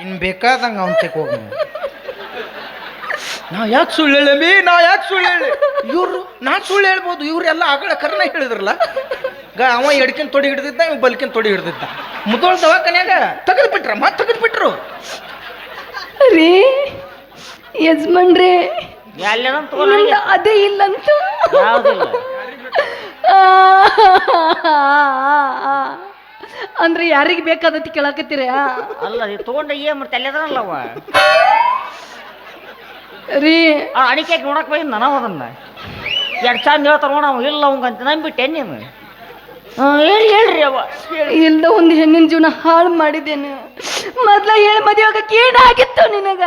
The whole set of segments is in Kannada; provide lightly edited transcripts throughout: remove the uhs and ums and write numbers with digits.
ಇನ್ ಬೇಕಾದಂಗ ಅವನ್ ತೆಗೋಗ ನಾ ಯಾಕೆ ಸುಳ್ಳು ಹೇಳಿ ಇವ್ರು ನಾ ಸುಳ್ಳು ಹೇಳ್ಬೋದು ಇವ್ರೆಲ್ಲ ಆಗಳ ಕರ್ನ ಹೇಳಿದ್ರಲ್ಲ ಅವ ಎಡ್ಕಿನ್ ತೊಡಿ ಹಿಡ್ದಿದ್ದ ಇವ್ ಬಲ್ಕಿನ್ ತೊಡಿ ಹಿಡ್ದಿದ್ದ ಮುದೋಳ್ ದವಾಖಾನ್ಯಾಗ ತೆಗೆದು ಬಿಟ್ರು ರೀ ಯಜಮಾನ್ರಿ ಅದೇ ಇಲ್ಲಂತ ಅಂದ್ರೆ ಯಾರಿಗೆ ಬೇಕಾದತಿ ಕೇಳಕತ್ತೀರ ಅಲ್ಲ ತಗೊಂಡ ಏನ್ ಮತ್ತೆ ಅಲ್ಲದನಲ್ಲವ ರೀ ಅಡಿಕೆ ನೋಡಕ್ ಬೈ ನಾನು ಅದನ್ನ ಎರಡು ಚಂದ ಹೇಳ್ತಾರ ನೋಡ ಅವ ಇಲ್ಲ ಅವಂಗಂತ ನಂಬಿಟ್ಟೆ ನೀನು ಹೇಳ್ರಿ ಅವ ಇಲ್ದ ಒಂದು ಹೆಣ್ಣಿನ ಜೀವನ ಹಾಳು ಮಾಡಿದ್ದೇನೆ ಮೊದ್ಲ ಹೇಳಿ ಮದುವೆ ಆಗಕ್ಕೆ ಏನಾಗಿತ್ತು ನಿನಗ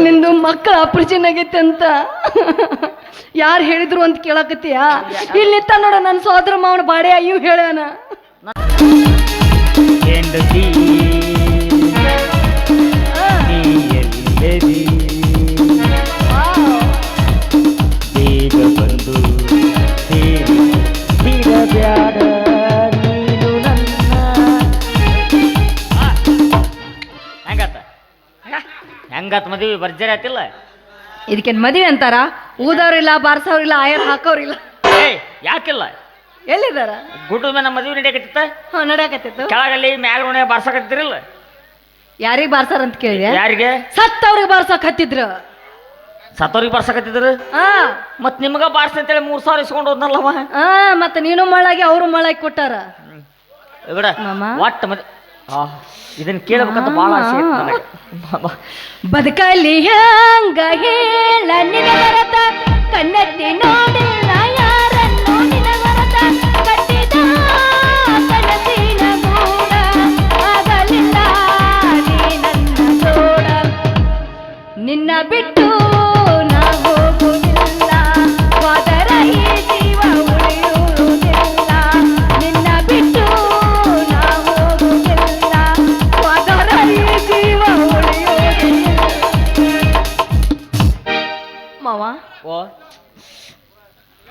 ನಿಂದು ಮಕ್ಕಳ ಆಪರೇಷನ್ ಆಗೈತೆ ಅಂತ ಯಾರು ಹೇಳಿದ್ರು ಅಂತ ಕೇಳಕತ್ತೀಯ ಇಲ್ಲಿ ನಿಂತ ನೋಡ ನನ್ನ ಸೋದರ ಮಾವನ ಬಾಡೆ ಅಯ್ಯೂ ಹೇಳ್ಯಾನ ಹೆಂಗತ್ ಮದುವೆ ಭರ್ಜರಿ ಆತಿಲ್ಲ ಇದಕ್ಕೇನು ಮದುವೆ ಅಂತಾರ ಊದವ್ರಿಲ್ಲ ಬಾರ್ಸವ್ರಿಲ್ಲ ಆಯರ್ ಹಾಕೋರಿಲ್ಲ ಯಾಕಿಲ್ಲ ಎಲ್ಲಿದಾರ ಗುಡ್ಡ ಮೇಲೆ ಮದುವೆ ನಡೆಯಕತ್ತಿತ್ತ ನಡೆಯಕತ್ತಿತ್ತು ಕೆಳಗಲ್ಲಿ ಮ್ಯಾಗ ಬಾರ್ಸಕತ್ತಿರಲ್ಲ ಯಾರಿಗೆ ಬಾರ್ಸಾರ ಅಂತ ಕೇಳಿದೆ ಯಾರಿಗೆ ಸತ್ತವ್ರಿಗೆ ಬಾರ್ಸಕ್ ಹತ್ತಿದ್ರು ಸತ್ತವ್ರಿಗೆ ಬಾರ್ಸಕತ್ತಿದ್ರು ಮತ್ ನಿಮ್ಗ ಬಾರ್ಸ ಅಂತೇಳಿ 3,000 ಇಸ್ಕೊಂಡು ಹೋದ್ನಲ್ಲವ ಮತ್ತೆ ನೀನು ಮಳಾಗಿ ಅವರು ಮಳಾಗಿ ಕೊಟ್ಟಾರ ಒಟ್ಟು ಮದುವೆ ಇದನ್ನ ಕೇಳಬೇಕಂತ ಬಹಳ ಆಸೆ ಬದುಕಲ್ಲಿ ಹಂಗ ಹೇಳ ನಿನವರತ ಕಣ್ಣೆತ್ತಿ ನೋಡಿಲ್ಲ ಯಾರನ್ನು ನಿನವರತ ಕಟ್ಟಿದ ಕನಸಿನ ಗೂಡ ಆಗಲಿಲ್ಲ ನೀ ನನ್ನ ಜೋಡ ನಿನ್ನ ಬಿಟ್ಟು ನಾ ಹೋಗುವುದಿಲ್ಲ ಹೋದರ ಈ ಜೀವ ಉಳಿಯುವುದಿಲ್ಲ ನಿನ್ನ ಬಿಟ್ಟು ನಾ ಹೋಗುವುದಿಲ್ಲ ಹೋದರ ಈ ಜೀವ ಉಳಿಯುವುದಿಲ್ಲ ಮಾವ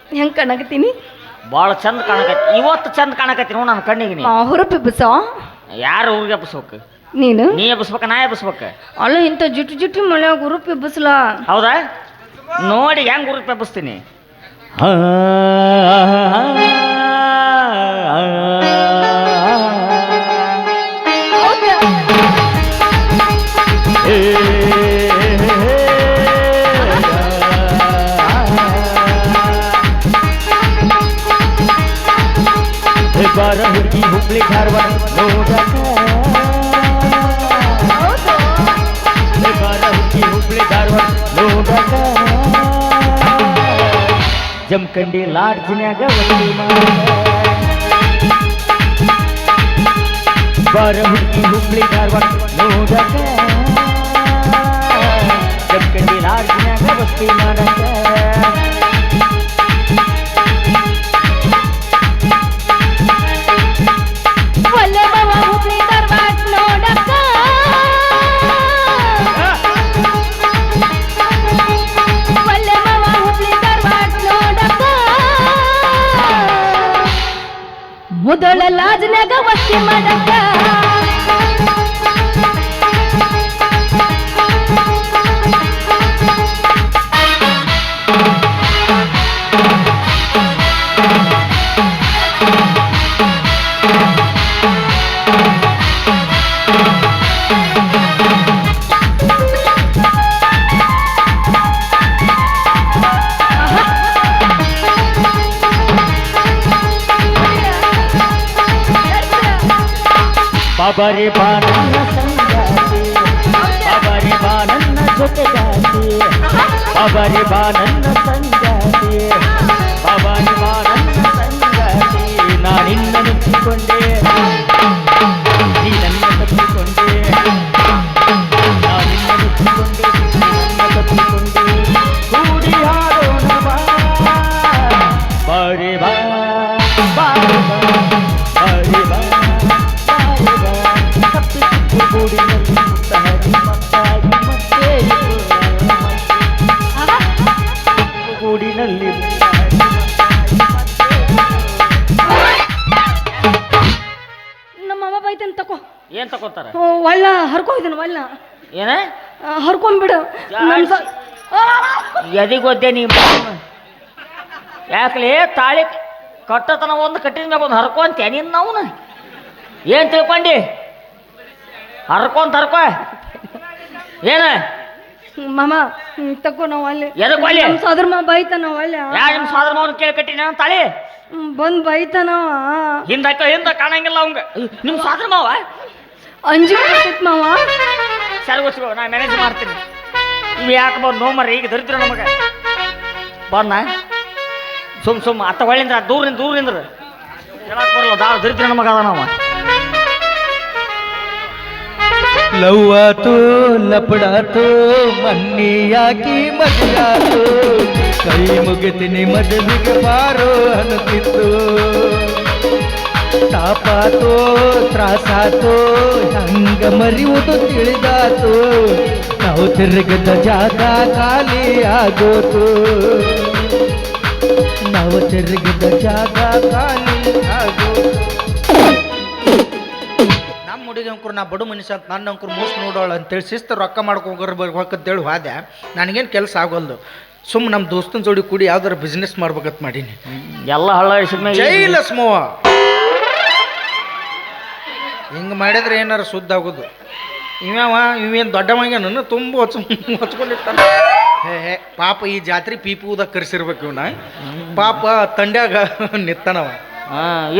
ಹೆಂಗ್ ಕಾಣಕತ್ತೀನಿ ಭಾಳ ಚಂದ ಕಾಣಕತ್ತಿ ಇವತ್ತು ಚಂದ ಕಾಣಕತ್ತೀನಿ ನೋಡು ನನ್ನ ಕಣ್ಣಿಗೆ ನೀ ಹುರುಪಿ ಬಿಸ ಯಾರು ಊರಿಗೆ ಎಬ್ಬಿಸ್ಬೇಕು ನೀನು ನೀ ಎಬ್ಬಿಸ್ಬೇಕ ನಾ ಎಬ್ಬಿಸ್ಬೇಕ ಅಲ್ಲ ಇಂಥ ಜುಟ್ಟು ಮಳೆಯಾಗ ಹುರುಪಿ ಎಬ್ಬಿಸ್ಲ ಹೌದಾ ನೋಡಿ ಹೆಂಗ್ ಹುರುಪಿ ಎಬ್ಬಿಸ್ತೀನಿ ಬಾರ ಹುಡುಗಿ ಹುಬ್ಳಿ ಧಾರವಾಡ ನೋಡಕ ಬಾರ ಹುಡುಗಿ ಹುಬ್ಳಿ ಧಾರವಾಡ ನೋಡಕ ಜಮಖಂಡಿ ಲಾಡ್ಜಿನ್ಯಾಗ ಒಂದಿ ಬಾರ ಹುಡುಗಿ ಹುಬ್ಳಿ ಧಾರವಾಡ ನೋಡಕ ಜಮಖಂಡಿ ಲಾಡ್ಜಿನ್ಯಾಗ ವಸ್ತಿ ಮಾಡಕ ಮೊದಲ ಲಾಜ್ನ್ಯಾಗ ವಸ್ತಿ ಮಾಡಕ ಬಾಬರಿ ಬಾ ನನ್ನ ಸಂಗಾತಿ ಬಾಬರಿ ಬಾ ನನ್ನ ಜೊತೆಗಾತಿ ಬಾಬರಿ ಬಾ ನನ್ನ ಸಂಗಾತಿ ಬಾಬರಿ ಬಾ ನನ್ನ ಸಂಗಾತಿ ನಾನಿನ್ನ ನುಚ್ಚಿಕೊಂಡೆ ನೀ ನನ್ನ ತಪ್ಪಿಕೊಂಡೆ ನಾನಿನ್ನ ನುಚ್ಚಿಕೊಂಡೆ ನೀ ನನ್ನ ತಪ್ಪಿಕೊಂಡೆ ಕೂಡಿ ಹಾಡೋಣ ಬಾರಿ ಬಾ ಬಾರಿ ಬಾ ಬಾರಿ ಬಾ ಕೂಡಿನಲ್ಲಿ ಹರ್ಕೋಯ್ದನ ಒಲ್ಲ ಏನ ಹರ್ಕೊಂಡ್ಬಿಡು ಎದಿಗೊದ್ದೆ ನೀ ಯಾಕಲೇ ತಾಳಿ ಕಟ್ಟತನ ಒಂದು ಕಟ್ಟಿದ ಮ್ಯಾಗ ಒಂದು ಹರ್ಕೊಂತ ನಿನ್ನ ಅವನು ಏನು ತಿಳ್ಕೊಂಡಿ ಹರ್ಕೊ ಏನ ಮಾಮ ತಕೋ ನಾವು ಅಲ್ಲಿ ಎದಕ್ಕೆ ಅಲ್ಲಿ ನಮ್ಮ ಸೋದರ ಮಾವ ಬೈತಾನ ನಾವು ಅಲ್ಲಿ ಯಾ ನಿಮ್ಮ ಸೋದರ ಮಾವನ ಕೇಳಿ ಕಟ್ಟಿ ನಾನು ತಾಳಿ ಬಂದ್ ಬೈತಾನವ ಹಿಂದ ಕಾಣಂಗಿಲ್ಲ ಅವಂಗ ನಿಮ್ಮ ಸೋದರ ಮಾವ ಅಂಜಿಕೆ ಬರ್ತೈತ್ ಮಾವ ಸರಿ ಗೊತ್ತಿಗೋ ನಾ ಮ್ಯಾನೇಜ್ ಮಾಡ್ತೀನಿ ಇವು ಯಾಕೆ ಬಂದು ನೋಮರ್ರಿ ಈಗ ದರಿದ್ರ ನಮಗೆ ಬಂದ ಸುಮ್ ಅತ್ತ ಹೊಳ್ಳಿಂದ್ರ ದೂರಿಂದ ಹೇಳಕ್ ಬರಲ್ಲ ದರಿದ್ರ ನಮಗ ಅದ ನಾವ ಲವ್ವಾತು ಲಪಡಾತು ಮನ್ನಿಯಾಕಿ ಮದುವಾತು ಕೈ ಮುಗಿತೀನಿ ಮದುವೆಗೆ ಬಾರೋ ಅನ್ನುತ್ತಿತ್ತು ತಾಪಾತೋ ತ್ರಾಸಾತೋ ಹಂಗ ಮರಿಯುವುದು ತಿಳಿದಾತು ನಾವು ತಿರುಗದ ಜಾಗ ಖಾಲಿ ಆಗೋತು ನಾವು ತಿರುಗಿದ ಜಾಗ ಖಾಲಿ ಆಗೋತು ನಮ್ಮ ಹುಡುಗಿ ಅಂಕರು ನಾ ಬಡು ಮನುಷ್ಯ ಅಂತ ನನ್ನ ಅಂಕರು ಮೋಸ ನೋಡೋಳ ಅಂತೇಳಿ ಶಿಸ್ತು ರೊಕ್ಕ ಮಾಡ್ಕೋಬೇಕಂತೇಳಿ ಹೋದೆ ನನಗೇನು ಕೆಲಸ ಆಗೋಲ್ದು ಸುಮ್ಮ ನಮ್ಮ ದೋಸ್ತನ ಜೋಡಿ ಕೂಡಿ ಯಾವ್ದಾರ ಬಿಸ್ನೆಸ್ ಮಾಡ್ಬೇಕಂತ ಮಾಡೀನಿ ಎಲ್ಲ ಹಳ್ಳ ಜೈಲ ಸ್ಮೋವ ಹಿಂಗೆ ಮಾಡಿದ್ರೆ ಏನಾರು ಶುದ್ಧ ಆಗೋದು ಇವೇನು ದೊಡ್ಡವಂಗೆ ನನ್ನ ತುಂಬ ಹೊಚ್ಕೊಂಡಿರ್ತಾನೆ ಹೇ ಪಾಪ ಈ ಜಾತ್ರೆ ಪೀಪಿ ಊದಾಗ ಕರೆಸಿರ್ಬೇಕು ಇವನ ಪಾಪ ತಂಡ್ಯಾಗ ನಿತ್ತನವ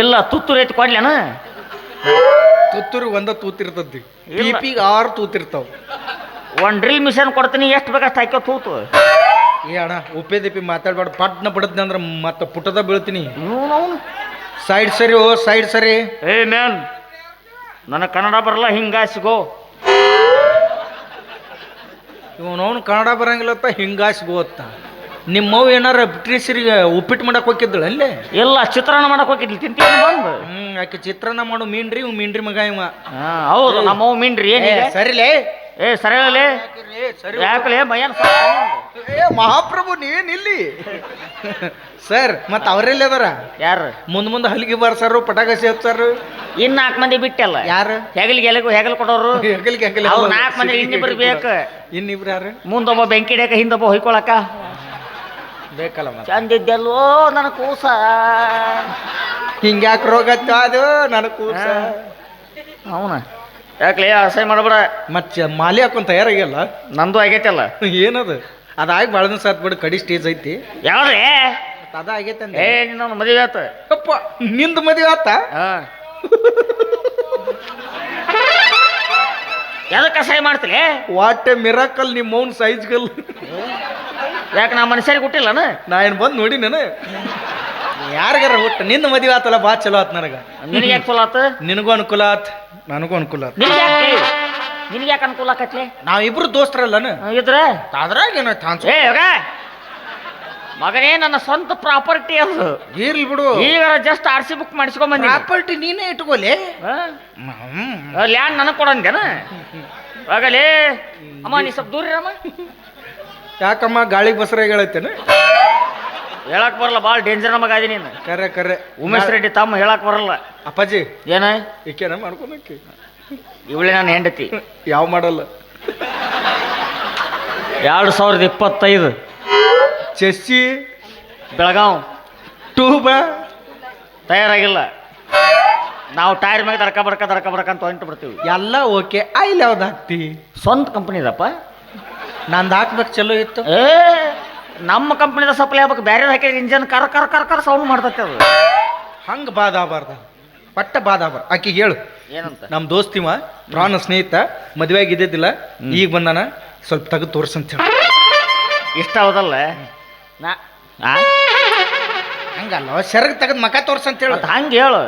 ಇಲ್ಲ ತುತ್ತೂರು ಎತ್ತಿ ಕೊಡ್ಲೇನ ತುತ್ತೂರು ಒಂದ ತೂತಿರ್ತತಿ ಪೀಪಿಗೆ 6 ತೂತಿರ್ತಾವ ಒಂದು ಡ್ರಿಲ್ ಮಿಷನ್ ಕೊಡ್ತೀನಿ ಎಷ್ಟು ಬೇಕಷ್ಟು ಹಾಕೋ ತೂತು ಏ ಅಣ್ಣ ಉಪ್ಪೇದಿಪ್ಪಿ ಮಾತಾಡ್ಬೇಡ ಪಟ್ನ ಬಿಡದ್ನಿ ಅಂದ್ರೆ ಮತ್ತೆ ಪುಟದ ಬೀಳ್ತೀನಿ ಇವನು ಸೈಡ್ ಸರಿ ಓ ಸೈಡ್ ಸರಿ ಏ ಮ್ಯಾನ್ ನನಗೆ ಕನ್ನಡ ಬರಲ್ಲ ಹಿಂಗಾಸಿಗೋ ಇವನವನು ಕನ್ನಡ ಬರಂಗಿಲ್ಲತ್ತ ಹಿಂಗಾಸ್ಗೋತ್ತ ನಿಮ್ಮವ್ ಏನಾರ ಬ್ರಿಟಿಷರಿಗೆ ಉಪ್ಪಿಟ್ಟು ಮಾಡಕ್ಕೆ ಹೋಗಿದ್ದಳು ಅಲ್ಲೇ ಇಲ್ಲ ಚಿತ್ರಾನ್ನ ಮಾಡಕ್ಕೆ ಹೋಗಿದ್ಲಿ ತಿಂತೀನಿ ಬಂದು ಆಕೆ ಚಿತ್ರಾನ್ನ ಮಾಡು ಮೀನ್ರಿ ಇವ್ ಮೀನ್ರಿ ಮಗ ಇವ ಹೌದು ನಮ್ಮವ್ ಮೀನ್ರಿ ಏನಿದೆ ಸರಿಲೇ ಏ ಸರಿಯಲ್ಲೇ ಯಾಕಲೇ ಮಯ್ಯನ್ ಮಹಾಪ್ರಭು ನೀವೇನಿಲ್ಲಿ ಸರ್ ಮತ್ತೆ ಅವರೆಲ್ಲ ಅದಾರ ಯಾರು ಮುಂದೆ ಹಲಿಗೆ ಬಾರ್ಸಾರು ಪಟಾಕಸಿ ಹಚ್ಚಾರು ಇನ್ನು 4 ಮಂದಿ ಬಿಟ್ಟಲ್ಲ ಯಾರು ಹೆಗಲ್ ಕೊಡೋರು ಹೆಗಲಿಗೆ ಅವ್ರು 4 ಮಂದಿ ಇನ್ನಿಬ್ಬರು ಬೇಕು ಇನ್ನಿಬ್ರು ಯಾರು ಮುಂದೊಬ್ಬ ಬೆಂಕಿ ಹಿಡಿಯಕ ಹಿಂದೊಬ್ಬ ಹೊಯ್ಕೊಳಕ ಬೇಕಲ್ಲ ಚಂದಿದ್ದೆಲ್ಲೋ ನನ್ನ ಕೂಸ ಹಿಂಗ್ಯಾಕೆ ರೋಗ ಅದು ನನ್ನ ಕೂಸ ಅವನ ಯಾಕಲೇ ಅಸಹ್ಯ ಮಾಡಬೇಡ ಮತ್ತೆ ಮಾಲಿ ಹಾಕೊಂಡ್ ತಯಾರಾಗಿಲ್ಲ ನಂದು ಆಗೈತಲ್ಲ ಏನದು ಅದಾಗಿ ಭಾಳ ದಿವಸ ಆತ್ ಬಿಡು ಕಡಿ ಸ್ಟೇಜ್ ಐತಿ ಯಾವ್ದೇ ಅದ ಆಗೈತೆ ಏ ನಿನ್ನ ಮದುವೆ ಆತ ಅಪ್ಪ ನಿಂದು ಮದುವೆ ಆತ ಯಾವ್ದಕ್ಕೆ ಅಸಹ್ಯ ಮಾಡ್ತೀರಿ ವಾಟ್ ಎ ಮಿರಾಕಲ್ ನಿಮ್ಮ ಮೌನ್ ಸೈಜ್ ಗಲ್ ಯಾಕೆ ನಾ ಮನುಷ್ಯರಿಗೆ ಹುಟ್ಟಿಲ್ಲನ ನಾ ಏನು ಬಂದು ನೋಡಿ ನಾನು ಯಾರಿಗಾರ ಹುಟ್ಟ ನಿಂದ ಮದುವೆ ಆತಲ್ಲ ಬಾ ಚಲೋ ಆತ್ ನನಗ ನಿನಗೆ ಯಾಕೆ ಚಲೋ ಆತ ನಿನಗೂ ಅನುಕೂಲ ಆತ್ ನನಗೂ ಅನುಕೂಲ ಆತ್ ನಿನಗೆ ಯಾಕೆ ಅನುಕೂಲ ಆಕತ್ಲೆ ನಾವಿಬ್ರು ದೋಸ್ತರಲ್ಲನ ಇದ್ರ ಅದ್ರಾಗ ಏನೈತೆ ಹಾನ್ಸು ಏ ಮಗನೇ ನನ್ನ ಸ್ವಂತ ಪ್ರಾಪರ್ಟಿ ಅದು ಇರ್ಲಿ ಬಿಡು ಈಗ ಜಸ್ಟ್ RC ಬುಕ್ ಮಾಡಿಸ್ಕೊಂಬಂದಿ ಪ್ರಾಪರ್ಟಿ ನೀನೇ ಇಟ್ಕೋಲೆ ಲ್ಯಾಂಡ್ ನನಗೆ ಕೊಡಂದೇನ ಆಗಲೇ ಅಮ್ಮ ನೀ ಸ್ವಲ್ಪ ದೂರ ಇರಮ್ಮ ಯಾಕಮ್ಮ ಗಾಳಿಗೆ ಬಸರ ಹೇಳತ್ತೇನೆ ಹೇಳಕ್ ಬರಲ್ಲ ಭಾಳ ಡೇಂಜರ್ ಮಗ ಅದಿ ನೀನು ಕರೆ ಉಮೇಶ್ ರೆಡ್ಡಿ ತಮ್ಮ ಹೇಳಕ್ ಬರಲ್ಲ ಅಪ್ಪಾಜಿ ಏನ ಈಕೆನ ಮಾಡ್ಕೊಳಕ್ಕೆ ಇವಳೆ ನಾನು ಹೆಂಡತಿ ಯಾವ ಮಾಡಲ್ಲ 2025 ಚೆಸ್ಸಿ ಬೆಳಗಾವ್ ಟೂಬ ತಯಾರಾಗಿಲ್ಲ ನಾವು ಟೈರ್ ಮ್ಯಾಗ ದರ್ಕ ಬಡ್ಕ ಅಂತ ಹೊಂಟು ಬರ್ತೀವಿ ಎಲ್ಲ ಓಕೆ ಐಲ್ ಯಾವ್ದು ಹಾಕ್ತಿ ಸ್ವಂತ ಕಂಪ್ನಿ ಇದಪ್ಪ ನಂದು ಹಾಕ್ಬೇಕು ಚಲೋ ಇತ್ತು ಏ ನಮ್ಮ ಕಂಪ್ನಿದ ಸಪ್ಲೈ ಆಗ್ಬೇಕು ಬೇರೆ ಹಾಕಿದ್ರೆ ಇಂಜನ್ ಕರ್ ಸೌಂಡ್ ಮಾಡ್ತೈತೆ ಅದು ಹಂಗೆ ಬಾದಾಬಾರ್ದ ಪಟ್ಟ ಬಾದಾಬಾರ್ದು ಆಕಿ ಹೇಳು ಏನಂತ ನಮ್ಮ ದೋಸ್ತಿವ ಪ್ರಾಣ ಸ್ನೇಹಿತ ಮದುವೆ ಆಗಿದ್ದಿದ್ದಿಲ್ಲ ಈಗ ಬಂದಾನ ಸ್ವಲ್ಪ ತೆಗೆದು ತೋರ್ಸಂತ ಹೇಳಿ ಇಷ್ಟ ಹೌದಲ್ಲ ನಾ ಹಂಗಲ್ಲ ಸೆರಗ್ ತೆಗೆದು ಮಕ ತೋರ್ಸಂತ ಹೇಳು ಹಂಗೆ ಹೇಳು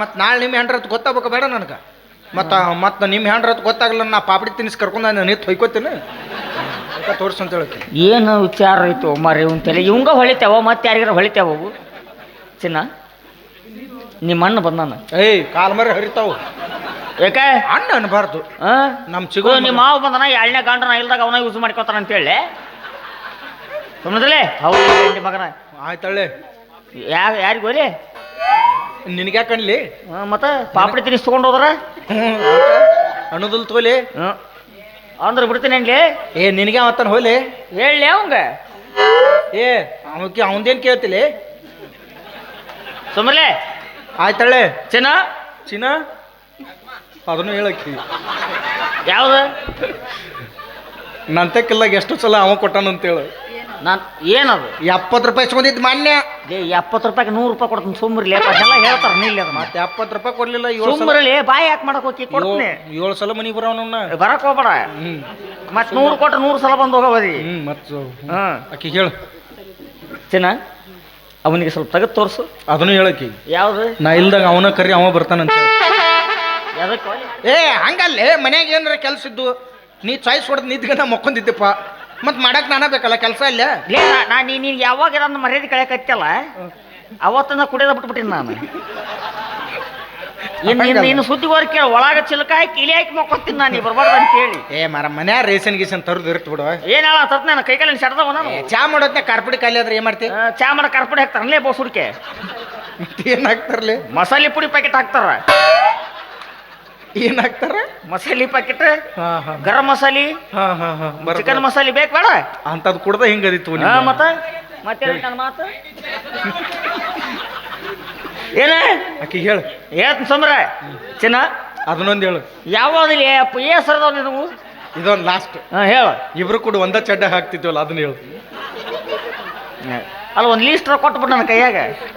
ಮತ್ತು ನಾಳೆ ನಿಮ್ಮ ಹೆಂಡ್ರತ್ ಗೊತ್ತಾಗಬೇಕು ಬೇಡ ನನಗೆ ಮತ್ತು ನಿಮ್ಮ ಹೆಂಡ್ರತ್ ಗೊತ್ತಾಗಲ್ಲ ನಾ ಪಾಪಡಿ ತಿನ್ನಿಸಿ ಕರ್ಕೊಂಡು ನಿಂತು ಹೊಯ್ಕೋತೀನಿ ತೋರ್ಸಂತ ಹೇಳಕ್ಕೆ ಏನು ವಿಚಾರ ಐತು ಮಾರಿ ಇವ್ನ ತಲೆ ಇವಂಗ ಹೊಳಿತೇವ ಮತ್ತೆ ಯಾರಿಗಾರ ಹೊಳಿತೇವ ಅವು ಚಿನ್ನ ನಿಮ್ಮ ಅಣ್ಣ ಬಂದಾನ ಏಯ್ ಕಾಲ್ ಮರಿ ಹರಿತಾವು ಯಾಕೆ ಅಣ್ಣ ಅನ್ಬಾರ್ದು ನಮ್ಮ ಚಿಗೋ ನಿಮ್ಮ ಮಾವ ಬಂದನ 2ನೇ ಗಂಡನ ಇಲ್ದಾಗ ಅವನ ಯೂಸ್ ಮಾಡ್ಕೊತಾನ ಅಂತೇಳಿ ಸುಮ್ಮನೆ ಹೌದು ಮಗನ ಆಯ್ತಳ್ಳೆ ಯಾರಿಗೆ ಹೋಲಿ ನಿನಗ್ಯಾಕನ್ಲಿ ಮತ್ತೆ ಪಾಪಡಿ ತಿನ್ನಿಸ್ ತೊಗೊಂಡು ಹೋದ್ರ ಅನ್ನೋದಲ್ ತೋಲಿ ಅಂದ್ರೆ ಬಿಡ್ತೀನಿ ಹಂಗೆ ಏ ನಿನಗೆ ಅವತ್ತನ ಹೋಲಿ ಹೇಳಿ ಅವಂಗ ಏ ಅವಂದೇನ್ ಕೇಳ್ತಿಲಿ ಸುಮ್ಮನೆ ಆಯ್ತಾಳೆ ಚಿನ್ನ ಚಿನ್ನ ಅದನ್ನು ಹೇಳಕ್ಕಿ ಯಾವ್ದು ನಂತಕ್ಕಿಲ್ಲಾಗ ಎಷ್ಟು ಸಲ ಅವ ಕೊಟ್ಟಾನಂತೇಳು ನಾನು ಏನದು 70 ರೂಪಾಯಿ ಇಸ್ಕೊಂಡಿದ್ದು ಮಾನ್ಯ 70 ರೂಪಾಯಿಗೆ 100 ರೂಪಾಯಿ ಕೊಡ್ತೀನಿ ಸುಮ್ಮರ್ಲಿ ಅದೆಲ್ಲ ಹೇಳ್ತಾರ ನೀಲ್ ಅದು ಮತ್ತೆ 70 ರೂಪಾಯಿ ಕೊಡ್ಲಿಲ್ಲ ಸುಮ್ಮರ್ಲಿ ಬಾಯಿ ಯಾಕೆ ಮಾಡಕ್ ಹೋಗಿ ಕೊಡ್ತೀನಿ 7 ಸಲ ಮನಿಗೆ ಬರೋವನ್ನ ಬರಕ್ ಹೋಗ್ಬೇಡ ಮತ್ 100 ಕೊಟ್ಟು 100 ಸಲ ಬಂದು ಹೋಗೋದಿ ಮತ್ತು ಹ್ಮ್ ಆಕಿ ಹೇಳು ಚಿನ್ನ ಅವನಿಗೆ ಸ್ವಲ್ಪ ತೆಗೆದು ತೋರಿಸು ಅದನ್ನು ಹೇಳಕ್ಕಿ ಯಾವ್ದು ನಾ ಇಲ್ದಾಗ ಅವನ ಕರಿ ಅವ ಬರ್ತಾನಂತ ಯಾವ್ದಕ್ಕೆ ಏ ಹಂಗಲ್ಲೇ ಮನ್ಯಾಗ ಏನಾರ ಕೆಲ್ಸ ಇದ್ದು ನೀ ಚಾಯ್ಸ್ ಹೊಡೆದು ನಿದ್ಗೆ ನಾ ಮಕ್ಕೊಂದಿದ್ದೆಪ್ಪ ಮತ್ ಮಾಡಕ್ ನಾನ ಬೇಕಲ್ಲ ಕೆಲಸ ಇಲ್ಲ ನೀನು ಯಾವಾಗ ನನ್ನ ಮರ್ಯಾದೆ ಕಳೆಯಕತ್ತಲ್ಲ ಅವತ್ತನ್ನ ಕುಡಿಯೋದ ಬಿಟ್ಬಿಟ್ಟಿನಿ ನಾನು ಇನ್ನು ಸುದ್ದಿಗೋರ್ ಕೇಳ ಒಳಗ ಚಿಲಕ ಹಾಕಿ ಇಲಿ ಹಾಕಿ ಮಕ್ಕೊತೀನಿ ನಾನು ಬರ್ಬಾರ್ದು ಅಂತ ಹೇಳಿ ಏ ಮರ ಮನ್ಯಾಗ ರೇಷನ್ ಗೀಸನ್ ತರದು ಇರ್ತ ಬಿಡು ಏನ್ ಹೇಳ ತತ್ ನಾನು ಕೈಕಾಲಿನ ಸಡ್ದವ ನಾನು ಚಾ ಮಾಡೋದ್ನ ಕಾರ್ಪುಡಿ ಖಾಲಿ ಆದ್ರೆ ಏನ್ ಮಾಡ್ತಿ ಚಾ ಮಾಡೋ ಕರ್ಪುಡಿ ಹಾಕ್ತಾರಲ್ಲೇ ಬೋಸ್ ಹುಡ್ಕೆ ಏನ್ ಹಾಕ್ತಾರಲಿ ಮಸಾಲೆ ಪುಡಿ ಪ್ಯಾಕೆಟ್ ಹಾಕ್ತಾರ ಏನ್ ಹಾಕ್ತಾರ ಮಸಾಲೆ ಪ್ಯಾಕೆಟ್ ಗರಂ ಮಸಾಲೆ ಚಿಕನ್ ಮಸಾಲೆ ಬೇಕು ಬೇಡ ಅಂತದ್ ಕುಡ್ದ ಹಿಂಗದಿತ್ತು ಮತ್ತೆ ನನ್ನ ಮಾತು ಏನ ಆಕಿ ಹೇಳು ಹೇಳ್ತೀನಿ ಸಂಬ್ರ ಚಿನ್ನ ಅದನ್ನೊಂದು ಹೇಳು ಯಾವ್ದಿಲ್ಲ ಹೆಸರದವ್ ನೀವು ಇದೊಂದು ಲಾಸ್ಟ್ ಹೇಳು ಇಬ್ರು ಕೂಡ ಒಂದ ಚಡ್ಡ ಹಾಕ್ತಿದ್ವಲ್ಲ ಅದನ್ನ ಹೇಳು ಅಲ್ಲ ಒಂದು ಲೀಸ್ಟ್ರ ಕೊಟ್ಬಿಟ್ಟು ನನ್ನ ಕೈಯಾಗ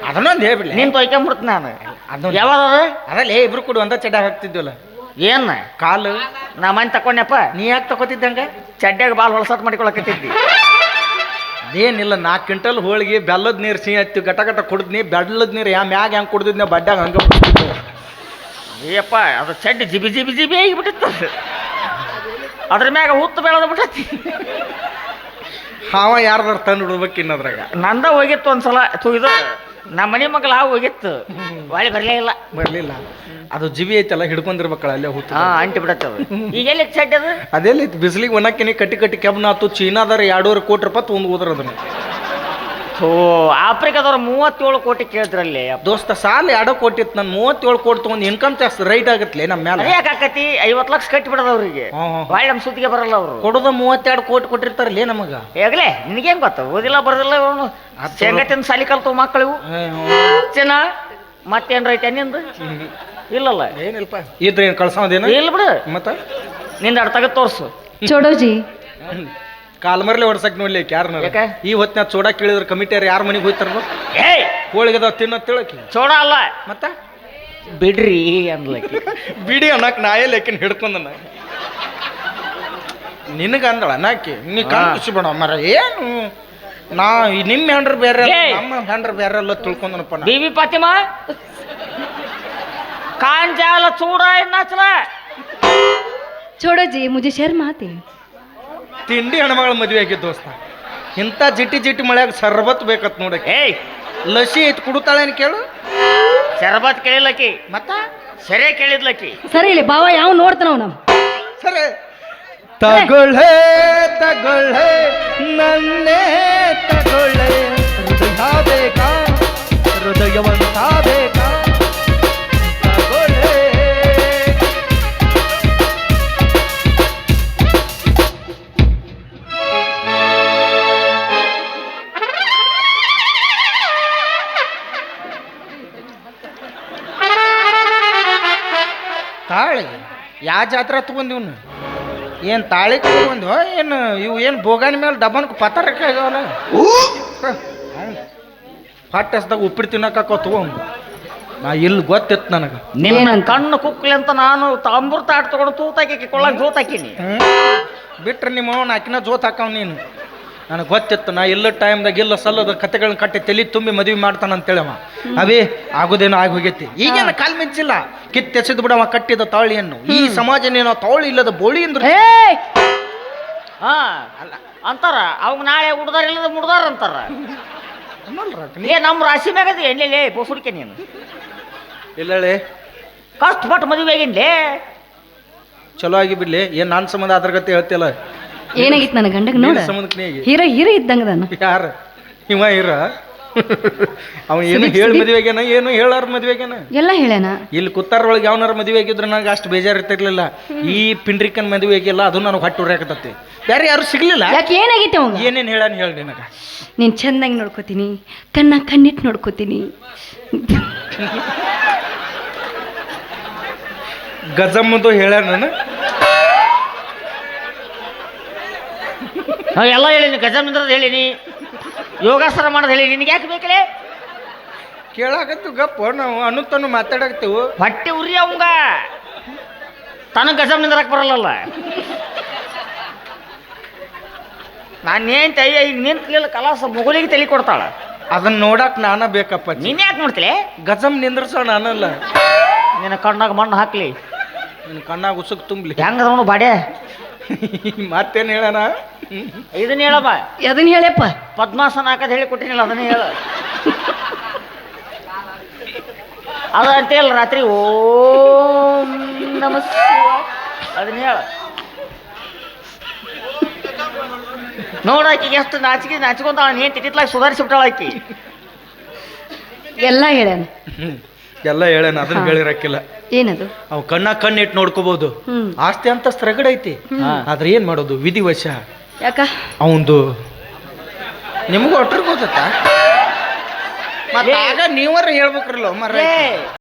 ಅದನ್ನೊಂದು ಹೇಳ್ಬಿಡ್ಲಿ ನೀನ್ ತೊಯ್ಕೊಂಬಿಡ್ತೀನಿ ನಾನು ಅದನ್ನ ಯಾವಾಗ ಅದಲ್ಲೇ ಇಬ್ರು ಕೂಡ ಒಂದ ಚಡ್ಡ ಹಾಕ್ತಿದ್ವಲ್ಲ ಏನ್ ಕಾಲು ನಾ ಮನೆ ತಕೊಂಡೆಪ್ಪ ನೀ ಯಾಕೆ ತಗೋತಿದ್ದಂಗ ಚಡ್ಡ್ಯಾಗ ಬಾಲ್ ಹೊಲಸಾಟ್ ಮಾಡಿಕೊಳಕತ್ತಿದ್ದಿ ಅದೇನಿಲ್ಲ 4 ಕ್ವಿಂಟಲ್ ಹೋಳಿಗೆ ಬೆಲ್ಲದ ನೀರು ಸಿಹಿ ಹತ್ತಿ ಗಟ ಗಟ ಕುಡಿದ್ನಿ ಬೆಲ್ಲದ ನೀರು ಮ್ಯಾಗ ಹೆಂಗೆ ಕುಡ್ದಿದ್ನ ಬಡ್ಡ್ಯಾಗ ಹಂಗ ಏಯಪ್ಪ ಅದು ಚಡ್ಡಿ ಜಿಬಿ ಜಿಬಿ ಜಿಬಿ ಆಗಿಬಿಟ್ಟಿತ್ತು ಅದ್ರ ಮ್ಯಾಗ ಹುತ್ತು ಬೆಳೆದ ಬಿಟ್ಟತಿ ಹಾವ ಯಾರ್ದಾರ ತಂದು ಬಿಡ್ಬೇಕು ಇನ್ನದ್ರಾಗ ನಂದ ಹೋಗಿತ್ತು ಒಂದ್ಸಲ ಇದು ನಮ್ಮ ಮನೆ ಮಗಳ ಹೋಗಿತ್ತು ಒಳ್ಳೆ ಬರಲೇ ಇಲ್ಲ ಬರ್ಲಿಲ್ಲ ಅದು ಜಿಬಿ ಐತಲ್ಲ ಹಿಡ್ಕೊಂಡಿರ್ಬೇಕಲ್ಲ ಅಲ್ಲೇ ಹುತ್ತು ಅಂಟಿ ಬಿಡತ್ತವ ಈಗ ಎಲ್ಲಿ ಚಡ್ಡಿ ಅದು ಅದೆಲ್ಲ ಬಿಸಿಲಿಗೆ ಒಣಕಿನಿ ಕಟ್ಟಿ ಕಟ್ಟಿ ಕೆಬ್ನಾತು ಚೀನಾದಾರ 2.5 ಕೋಟಿ ರೂಪಾಯಿ ತೊಗೊಂಡು ಹೋದ್ರ ಅದನ್ನ ಓ ಆಫ್ರಿಕಾದವ್ರು 37 ಕೋಟಿ ಕೇಳಿದ್ರಲ್ಲಿ ದೋಸ್ತ ಸಾಲ 2 ಕೋಟಿ ಇತ್ತು ನಾನು 37 ಕೋಟಿ ತೊಗೊಂಡು ಇನ್ಕಮ್ ಟ್ಯಾಕ್ಸ್ ರೈಟ್ ಆಗತ್ಲೆ ನಮ್ಮ ಮೇಲೆ ಯಾಕಾಕತಿ 50 ಲಕ್ಷ ಕಟ್ಟಿ ಬಿಡೋದವ್ರಿಗೆ ಬಾಯ್ ನಮ್ಮ ಸುದ್ದಿಗೆ ಬರಲ್ಲ ಅವರು ಕೊಡೋದ 32 ಕೋಟಿ ಕೊಟ್ಟಿರ್ತಾರಲ್ಲೇ ನಮಗ ಹೇಗ್ಲೆ ನಿನಗೇನ್ ಗೊತ್ತ ಓದಿಲ್ಲ ಬರೋದಿಲ್ಲ ಅವನು ಶೇಂಗತ್ತಿನ ಸಾಲಿ ಕಲ್ತು ಮಕ್ಕಳು ಚೆನ್ನ ಮತ್ತೇನ್ ರೈತ ನಿಂದು ಇಲ್ಲಲ್ಲ ಏನಿಲ್ಪ ಇದ್ರೆ ಏನು ಕಳ್ಸೋದೇನು ಇಲ್ಲ ಬಿಡು ಮತ್ತ ನಿಂದ ಅಡ್ ತೆಗೆದು ತೋರ್ಸು ಚೋಡೋಜಿ ಕಾಲ್ಮರ್ಲೆ ಹೊಡ್ಸಕ್ ನೋಡ್ಲಿ ಯಾರನ್ನ ಯಾಕೆ ಈ ಹೊತ್ತಿನ ಚೋಡ ಕೇಳಿದ್ರೆ ಕಮಿಟಿಯರ್ ಯಾರ ಮನೆಗೆ ಹೋಯ್ತಾರ ಏಯ್ ಹೋಳಿಗೆದ ತಿನ್ನೋ ತಿಳಕಿ ಚೋಡ ಅಲ್ಲ ಮತ್ತ ಬಿಡ್ರಿ ಅನ್ಲಕ್ಕಿ ಬಿಡಿ ಅನ್ನಕ್ ನಾಯೇ ಲೆಕ್ಕಿನ ಹಿಡ್ಕೊಂಡ ನಿನಗ ಅಂದಳ ನಾಕಿ ನೀ ಖುಷಿ ಬೇಡ ಮರ ಏನು ನಾ ನಿಮ್ಮ ಹೆಂಡ್ರ ಬೇರೆ ನಮ್ಮ ಹೆಂಡ್ರ ಬೇರೆ ಎಲ್ಲ ತಿಳ್ಕೊಂಡನಪ್ಪ बीबी फातिमा कान जाल चूड़ा नाचला छोड़ो जी मुझे शर्म आती है ತಿಂಡಿ ಹೆಣ್ಮಗಳ ಮದುವೆ ಆಗಿದ್ದ ದೋಸ್ತ ಇಂಥ ಜಿಟಿ ಜಿಟಿ ಮಳ್ಯಾಗ ಸರ್ಬತ್ ಬೇಕತ್ ನೋಡಕ್ಕೆ ಏಯ್ ಲಸಿ ಐತ್ ಕುಡುತ್ತಾಳೇನು ಕೇಳು ಶರಬತ್ ಕೇಳಿಲ್ಲಕಿ ಮತ್ತ ಸರಿ ಕೇಳಿದ್ಲಕಿ ಸರಿ ಇಲ್ಲಿ ಬಾವ ಯಾವ ನೋಡ್ತಾನವ್ ನಮ್ ಸರಿ ತಗೊಳ್ಳೆ ತಗೊಳ್ಳೆ ನನ್ನೇ ತಗೊಳ್ಳೆ ಹೃದಯ ಬೇಕಾ ಹೃದಯವಂತ ಬೇಕಾ ತಗೊಳ್ಳೆ ತಾಳಿ ಯಾವ ಜಾತ್ರೆ ತಗೊಂಡಿವ್ನು ಏನು ತಾಳಿ ತಗೊಂಡ್ವ ಏನು ಇವು ಏನು ಬೋಗಾನಿ ಮೇಲೆ ಡಬ್ಬನ್ಕ ಪತ್ತಾರಕ್ಕೆ ಆಗ್ಯಾವಲ್ಲ ಹೊಟ್ಟೆ ಹಸ್ದಾಗ ಉಪ್ಪಿಟ್ಟು ತಿನ್ನಕ್ಕ ತಗೊಂಡು ನಾ ಇಲ್ಲಿ ಗೊತ್ತಿತ್ತು ನನಗೆ ನಿಮ್ಮ ಕಣ್ಣು ಕುಕ್ಲಿ ಅಂತ ನಾನು ಅಮೃತ ಆಟ ತಗೊಂಡು ತೂತಾಕಿ ಕೊಳ್ಳಾಗ ಜೋತಾಕಿನಿ ಬಿಟ್ರೆ ನಿಮ್ಮ ಅವನ ಆಕಿನ ಜೋತ್ ಹಾಕವ್ ನೀನು ನನಗೆ ಗೊತ್ತಿತ್ತು ನಾ ಇಲ್ಲ ಟೈಮ್ದಾಗ ಇಲ್ಲ ಸಲ್ಲದ ಕತೆಗಳನ್ನ ಕಟ್ಟಿ ತಲೆ ತುಂಬಿ ಮದುವೆ ಮಾಡ್ತಾನಂತೇಳವ ಅವೇ ಆಗೋದೇನೋ ಆಗಿ ಹೋಗೈತಿ ಈಗೇನು ಕಾಲ್ ಮಿಂಚಿಲ್ಲ ಕಿತ್ತೆಸೆದು ಬಿಡವ ಕಟ್ಟಿದ ತಾಳಿಯನ್ನು ಈ ಸಮಾಜನೇನೋ ತಾಳಿ ಇಲ್ಲದ ಬೋಳಿ ಅಂದ್ರೆ ಹಾ ಅಂತಾರ ಅವಾಗ ನಾಳೆ ಉಡ್ದಾರ ಇಲ್ಲದ ಮುಡ್ದಾರ ಅಂತಾರ ಏ ನಮ್ಮ ರಾಶಿ ಮ್ಯಾಗದ ಎಲ್ಲೇ ಬೋಸುಡಿಕೆ ನೀನು ಇಲ್ಲಳೆ ಕಷ್ಟಪಟ್ಟು ಮದುವೆ ಆಗಿನ್ಲೇ ಚಲೋ ಆಗಿ ಬಿಡ್ಲಿ ಏನ್ ನಾನ್ ಸಂಬಂಧ ಅದ್ರ ಗತಿ ಹೇಳ್ತಿಲ್ಲ ಏನಾಗಿತ್ತು ನನ್ನ ಗಂಡಗ್ ನೋಡ ಸಂಬಂಧಕ್ಕೆ ಹೀರೋ ಹೀರೋ ಇದ್ದಂಗ ನಾನು ಯಾರ ಇವ ಇರ ಅವ ಏನು ಹೇಳಿ ಮದುವೆ ಆಗ್ಯಾನ ಏನು ಹೇಳಾರ ಮದುವೆ ಆಗ್ಯಾನ ಎಲ್ಲ ಹೇಳ್ಯಾನ. ಇಲ್ಲಿ ಕುತ್ತಾರೊಳಗೆ ಯಾವನಾರ ಮದುವೆ ಆಗಿದ್ರೆ ನನಗೆ ಅಷ್ಟು ಬೇಜಾರು ಇರ್ತಿರ್ಲಿಲ್ಲ. ಈ ಪಿಂಡ್ರಿಕನ್ ಮದುವೆ ಆಗಿಲ್ಲ ಅದು ನನಗೆ ಹೊಟ್ಟೆ ಉರಿಯಾಕತ್ತೈತಿ. ಬೇರೆ ಯಾರು ಸಿಗ್ಲಿಲ್ಲ. ಯಾಕೆ ಏನಾಗೈತೆ ಅವಂಗ? ಏನೇನು ಹೇಳಾನ ಹೇಳಿ ನಿನಗ. ನೀನ್ ಚೆನ್ನಾಗಿ ನೋಡ್ಕೋತೀನಿ, ಕಣ್ಣಿಟ್ಟು ನೋಡ್ಕೋತೀನಿ. ಗಜಮ್ಮದು ಹೇಳ್ಯಾನ ನಾನು. ಎಲ್ಲ ಹೇಳೀನಿ, ಗಜಮಿಂದ್ರದ್ದು ಹೇಳೀನಿ, ಯೋಗಾಸನ ಮಾಡೋದು ಹೇಳಿ. ನಿನಗೆ ಯಾಕೆ ಬೇಕಲೇ? ಕೇಳಾಕತ್ತು ಗಪ್ಪ ನಾವು ಅನ್ನುತ್ತಾನು ಮಾತಾಡಕತ್ತೇವು. ಹೊಟ್ಟೆ ಉರಿ ಅವಂಗ ತನಗೆ ಗಜಮ್ ನಿಂದ್ರಕ್ಕೆ ಬರಲ್ಲ. ನಾನೇನ್ ತೈ ಈಗ ನಿಂತಲಿಲ್ಲ ಕಲಾಸ ಮುಗುಲಿಗೆ ತಲೆ ಕೊಡ್ತಾಳ. ಅದನ್ನ ನೋಡಕ್ ನಾನ ಬೇಕಪ್ಪ. ನೀನ್ ಯಾಕೆ ನೋಡ್ತಿಲೆ? ಗಜಮ್ ನಿಂದ್ರಸೋ ನಾನಲ್ಲ. ನಿನ್ನ ಕಣ್ಣಾಗ ಮಣ್ಣು ಹಾಕ್ಲಿ, ನಿನ್ನ ಕಣ್ಣಾಗ ಉಸುಕ್ ತುಂಬಲಿ. ಹೆಂಗದ ಅವನು ಬಾಡೆ? ಮತ್ತೇನು ಹೇಳಣ? ಇದನ್ನ ಹೇಳಮ್ಮ. ಅದನ್ನ ಹೇಳಪ್ಪ. ಪದ್ಮಾಸನ ಹಾಕದ್ ಹೇಳಿ ಕೊಟ್ಟಿನಿಲ್ಲ, ಅದನ್ನ ಹೇಳ. ಅದ ಅಂತೇಳ ರಾತ್ರಿ ಓಂ ನಮಃ ಶಿವಾಯ ಅದನ್ನ ಹೇಳ. ನೋಡಾಕಿಗೆ ಎಷ್ಟು ನಾಚಿಕೊಂತಾಳ. ನೀನ್ ತಿಟ್ಟಿತ್ಲಾಗ ಸುಧಾರಿಸಿಬಿಟ್ಟಾಳ ಆಕಿ. ಎಲ್ಲ ಹೇಳ್ಯಾನ. ಎಲ್ಲ ಹೇಳೇನ, ಅದನ್ನ ಹೇಳಿರಕ್ಕಿಲ್ಲ. ಏನದು? ಅವ್ ಕಣ್ಣಿಟ್ಟು ನೋಡ್ಕೋಬಹುದು. ಆಸ್ತಿ ಅಂತ ರಗಡ ಐತಿ. ಆದ್ರೆ ಏನ್ ಮಾಡೋದು, ವಿಧಿವಶ. ಯಾಕ ಅವಂದು ನಿಮಗೂ ಒಟ್ಟರು ಗೊತ್ತ. ಮತ್ತೆ ಆಗ ನೀವರ ಹೇಳ್ಬೇಕ್ರಲ್ಲ ಮರ.